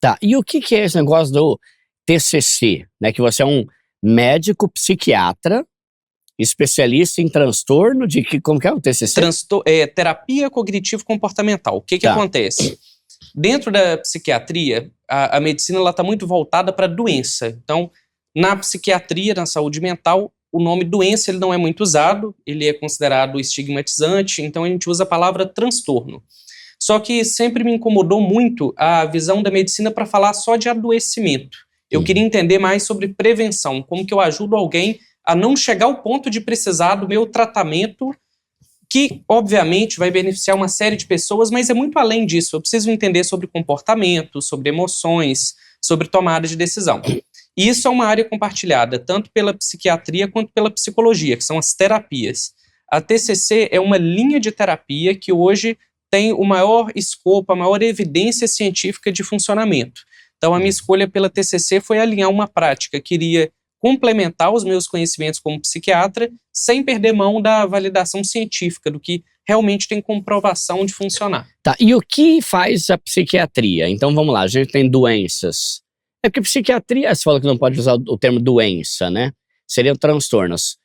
Tá, e o que é esse negócio do TCC, né? Que você é um médico psiquiatra, especialista em transtorno de que, como que é o TCC? Terapia cognitivo-comportamental. O que Tá. acontece? Dentro da psiquiatria, a medicina está muito voltada para doença. Então, na psiquiatria, na saúde mental, o nome doença ele não é muito usado, ele é considerado estigmatizante, então a gente usa a palavra transtorno. Só que sempre me incomodou muito a visão da medicina para falar só de adoecimento. Eu queria entender mais sobre prevenção, como que eu ajudo alguém a não chegar ao ponto de precisar do meu tratamento, que obviamente vai beneficiar uma série de pessoas, mas é muito além disso. Eu preciso entender sobre comportamento, sobre emoções, sobre tomada de decisão. E isso é uma área compartilhada, tanto pela psiquiatria quanto pela psicologia, que são as terapias. A TCC é uma linha de terapia que hoje tem o maior escopo, a maior evidência científica de funcionamento. Então, a minha escolha pela TCC foi alinhar uma prática que iria complementar os meus conhecimentos como psiquiatra, sem perder mão da validação científica, do que realmente tem comprovação de funcionar. Tá, e o que faz a psiquiatria? Então, vamos lá, a gente tem doenças. É porque psiquiatria, você fala que não pode usar o termo doença, né? Seriam transtornos.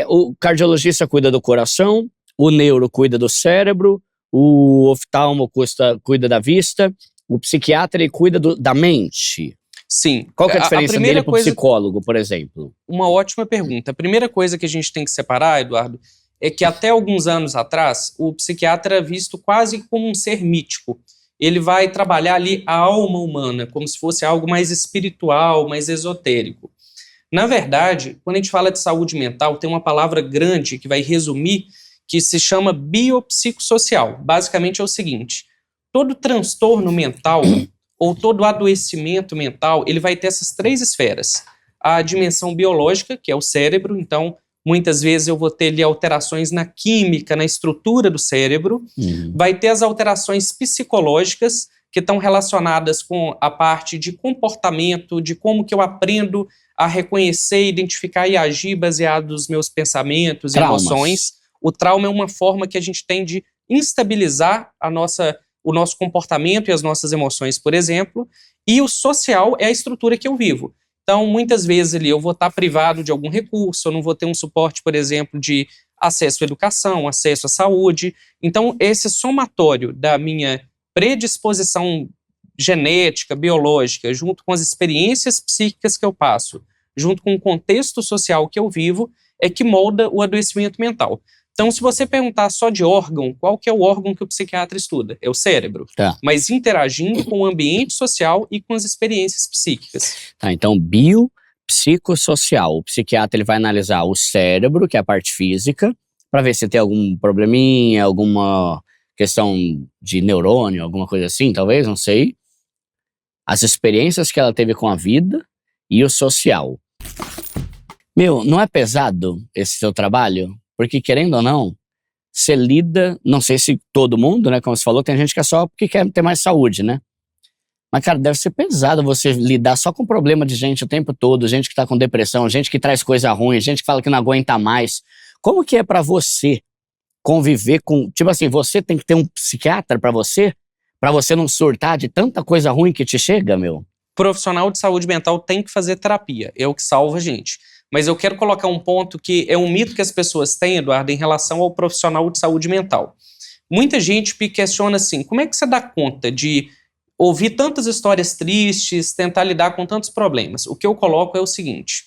O cardiologista cuida do coração, o neuro cuida do cérebro, o oftalmo cuida da vista, o psiquiatra ele cuida da mente. Sim. Qual que é a diferença dele para o psicólogo, por exemplo? Uma ótima pergunta. A primeira coisa que a gente tem que separar, Eduardo, é que até alguns anos atrás, o psiquiatra era visto quase como um ser mítico. Ele vai trabalhar ali a alma humana, como se fosse algo mais espiritual, mais esotérico. Na verdade, quando a gente fala de saúde mental, tem uma palavra grande que vai resumir, que se chama biopsicossocial. Basicamente é o seguinte: todo transtorno mental ou todo adoecimento mental, ele vai ter essas três esferas. A dimensão biológica, que é o cérebro, então muitas vezes eu vou ter ali alterações na química, na estrutura do cérebro. Vai ter as alterações psicológicas, que estão relacionadas com a parte de comportamento, de como que eu aprendo a reconhecer, identificar e agir baseado nos meus pensamentos e emoções. O trauma é uma forma que a gente tem de instabilizar o nosso comportamento e as nossas emoções, por exemplo. E o social é a estrutura que eu vivo. Então, muitas vezes ali eu vou estar privado de algum recurso, eu não vou ter um suporte, por exemplo, de acesso à educação, acesso à saúde. Então, esse somatório da minha predisposição genética, biológica, junto com as experiências psíquicas que eu passo, junto com o contexto social que eu vivo, é que molda o adoecimento mental. Então, se você perguntar só de órgão, qual que é o órgão que o psiquiatra estuda? É o cérebro. Tá. Mas interagindo com o ambiente social e com as experiências psíquicas. Tá, então biopsicossocial. O psiquiatra ele vai analisar o cérebro, que é a parte física, para ver se tem algum probleminha, alguma questão de neurônio, alguma coisa assim, talvez, não sei. As experiências que ela teve com a vida e o social. Meu, não é pesado esse seu trabalho? Porque, querendo ou não, você lida, não sei se todo mundo, né, como você falou, tem gente que é só porque quer ter mais saúde, né? Mas, cara, deve ser pesado você lidar só com problema de gente o tempo todo, gente que tá com depressão, gente que traz coisa ruim, gente que fala que não aguenta mais. Como que é pra você conviver com, tipo assim, você tem que ter um psiquiatra pra você não surtar de tanta coisa ruim que te chega, meu? Profissional de saúde mental tem que fazer terapia, é o que salva a gente. Mas eu quero colocar um ponto que é um mito que as pessoas têm, Eduardo, em relação ao profissional de saúde mental. Muita gente me questiona assim, como é que você dá conta de ouvir tantas histórias tristes, tentar lidar com tantos problemas? O que eu coloco é o seguinte: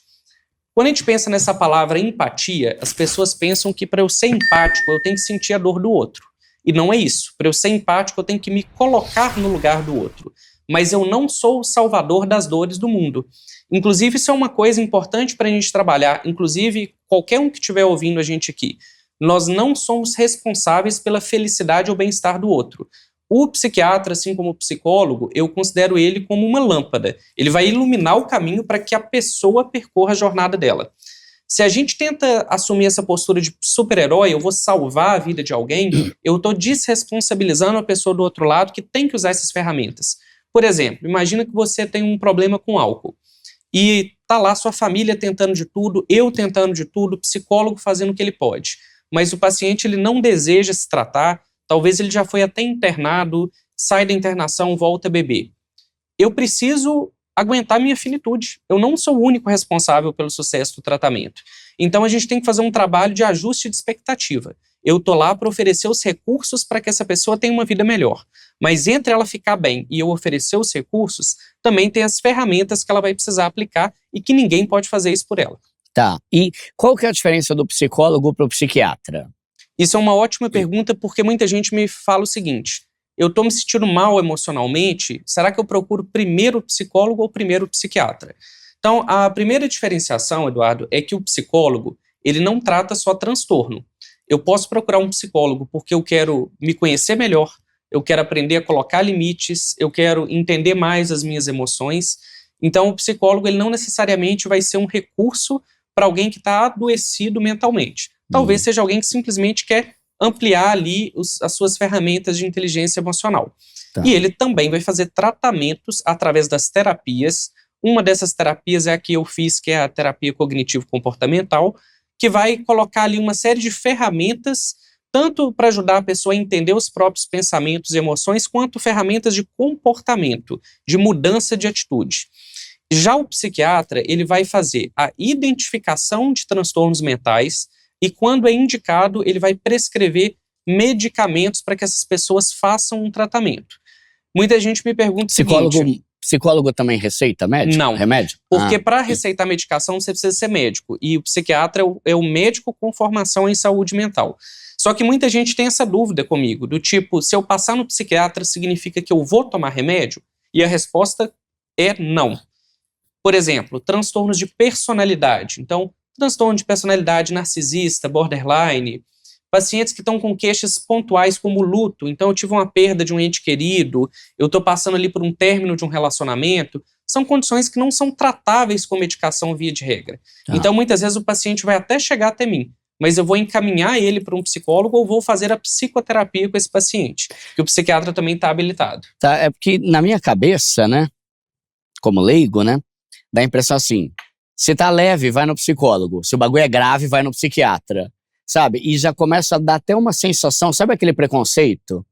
quando a gente pensa nessa palavra empatia, as pessoas pensam que para eu ser empático eu tenho que sentir a dor do outro. E não é isso. Para eu ser empático eu tenho que me colocar no lugar do outro. Mas eu não sou o salvador das dores do mundo. Inclusive, isso é uma coisa importante para a gente trabalhar. Inclusive, qualquer um que estiver ouvindo a gente aqui, nós não somos responsáveis pela felicidade ou bem-estar do outro. O psiquiatra, assim como o psicólogo, eu considero ele como uma lâmpada. Ele vai iluminar o caminho para que a pessoa percorra a jornada dela. Se a gente tenta assumir essa postura de super-herói, eu vou salvar a vida de alguém, eu estou desresponsabilizando a pessoa do outro lado que tem que usar essas ferramentas. Por exemplo, imagina que você tem um problema com álcool e tá lá sua família tentando de tudo, eu tentando de tudo, o psicólogo fazendo o que ele pode. Mas o paciente ele não deseja se tratar, talvez ele já foi até internado, sai da internação, volta a beber. eu preciso aguentar minha finitude. Eu não sou o único responsável pelo sucesso do tratamento. Então a gente tem que fazer um trabalho de ajuste de expectativa. Eu tô lá para oferecer os recursos para que essa pessoa tenha uma vida melhor. Mas entre ela ficar bem e eu oferecer os recursos, também tem as ferramentas que ela vai precisar aplicar e que ninguém pode fazer isso por ela. Tá. E qual que é a diferença do psicólogo para o psiquiatra? Isso é uma ótima pergunta, porque muita gente me fala o seguinte: eu estou me sentindo mal emocionalmente, será que eu procuro primeiro o psicólogo ou primeiro o psiquiatra? Então, a primeira diferenciação, Eduardo, é que o psicólogo, ele não trata só transtorno. Eu posso procurar um psicólogo porque eu quero me conhecer melhor, eu quero aprender a colocar limites, eu quero entender mais as minhas emoções. Então, o psicólogo, ele não necessariamente vai ser um recurso para alguém que está adoecido mentalmente. Talvez seja alguém que simplesmente quer ampliar ali as suas ferramentas de inteligência emocional. Tá. E ele também vai fazer tratamentos através das terapias. Uma dessas terapias é a que eu fiz, que é a terapia cognitivo-comportamental, que vai colocar ali uma série de ferramentas, tanto para ajudar a pessoa a entender os próprios pensamentos e emoções, quanto ferramentas de comportamento, de mudança de atitude. Já o psiquiatra, ele vai fazer a identificação de transtornos mentais e, quando é indicado, ele vai prescrever medicamentos para que essas pessoas façam um tratamento. Muita gente me pergunta o seguinte... Psicólogo também receita médico? Não. Remédio? Porque para receitar medicação você precisa ser médico. E o psiquiatra é o médico com formação em saúde mental. Só que muita gente tem essa dúvida comigo, do tipo, se eu passar no psiquiatra significa que eu vou tomar remédio? E a resposta é não. Por exemplo, transtornos de personalidade. Então, transtorno de personalidade narcisista, borderline, pacientes que estão com queixas pontuais como luto. Então, eu tive uma perda de um ente querido, eu estou passando ali por um término de um relacionamento. São condições que não são tratáveis com medicação via de regra. Tá. Então, muitas vezes o paciente vai até chegar até mim, mas eu vou encaminhar ele para um psicólogo ou vou fazer a psicoterapia com esse paciente, que o psiquiatra também está habilitado. Tá, é porque na minha cabeça, né, como leigo, né, dá a impressão assim, se tá leve, vai no psicólogo, se o bagulho é grave, vai no psiquiatra. Sabe? E já começa a dar até uma sensação, sabe aquele preconceito?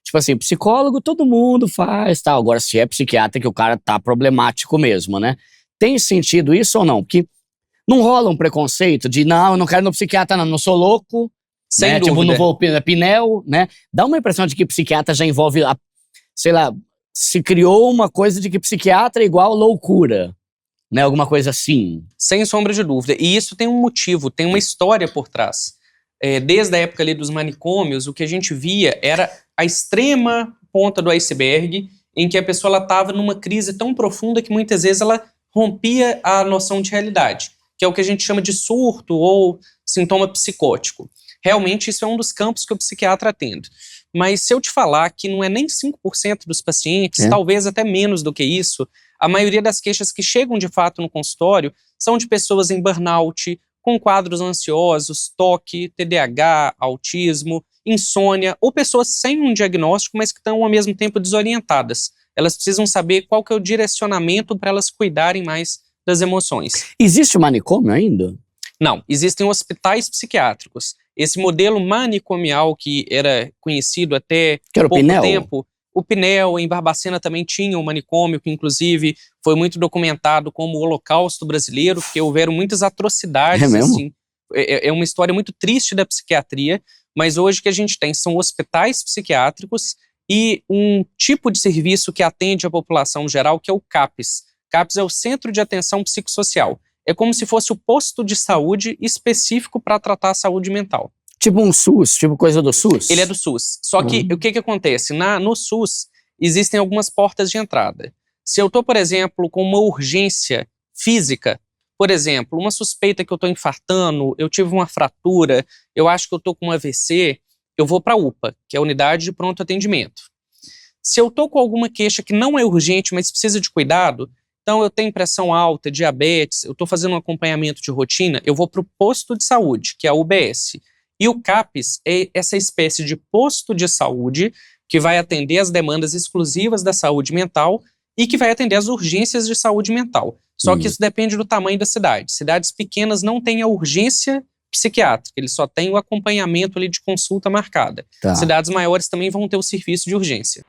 Tipo assim, psicólogo todo mundo faz, tal. Agora, se é psiquiatra, que o cara tá problemático mesmo, né? Tem sentido isso ou não? Porque não rola um preconceito de, não, eu não quero ir no psiquiatra, não sou louco. Sem né? dúvida. Tipo, não vou Pinel, né? Dá uma impressão de que psiquiatra já envolve, sei lá, se criou uma coisa de que psiquiatra é igual loucura. Né, alguma coisa assim. Sem sombra de dúvida. E isso tem um motivo, tem uma história por trás. Desde a época ali dos manicômios, o que a gente via era a extrema ponta do iceberg, em que a pessoa estava numa crise tão profunda que muitas vezes ela rompia a noção de realidade, que é o que a gente chama de surto ou sintoma psicótico. Realmente isso é um dos campos que o psiquiatra atende. Mas se eu te falar que não é nem 5% dos pacientes, talvez até menos do que isso, a maioria das queixas que chegam de fato no consultório são de pessoas em burnout, com quadros ansiosos, toque, TDAH, autismo, insônia, ou pessoas sem um diagnóstico, mas que estão ao mesmo tempo desorientadas. Elas precisam saber qual que é o direcionamento para elas cuidarem mais das emoções. Existe o manicômio ainda? Não, existem hospitais psiquiátricos. Esse modelo manicomial que era conhecido até pouco tempo, o Pinel, em Barbacena também tinha um manicômio, que inclusive foi muito documentado como o Holocausto brasileiro, porque houveram muitas atrocidades. É mesmo? Assim. É uma história muito triste da psiquiatria, mas hoje o que a gente tem são hospitais psiquiátricos e um tipo de serviço que atende a população geral, que é o CAPS. CAPS é o Centro de Atenção Psicossocial. É como se fosse o posto de saúde específico para tratar a saúde mental. Tipo um SUS, tipo coisa do SUS? Ele é do SUS. Só que o que acontece? No SUS existem algumas portas de entrada. Se eu estou, por exemplo, com uma urgência física, por exemplo, uma suspeita que eu estou infartando, eu tive uma fratura, eu acho que eu estou com um AVC, eu vou para a UPA, que é a Unidade de Pronto Atendimento. Se eu estou com alguma queixa que não é urgente, mas precisa de cuidado, então eu tenho pressão alta, diabetes, eu estou fazendo um acompanhamento de rotina, eu vou para o posto de saúde, que é a UBS. E o CAPS é essa espécie de posto de saúde que vai atender as demandas exclusivas da saúde mental e que vai atender as urgências de saúde mental. Só que isso depende do tamanho da cidade. Cidades pequenas não têm a urgência psiquiátrica, eles só têm o acompanhamento ali de consulta marcada. Tá. Cidades maiores também vão ter o serviço de urgência.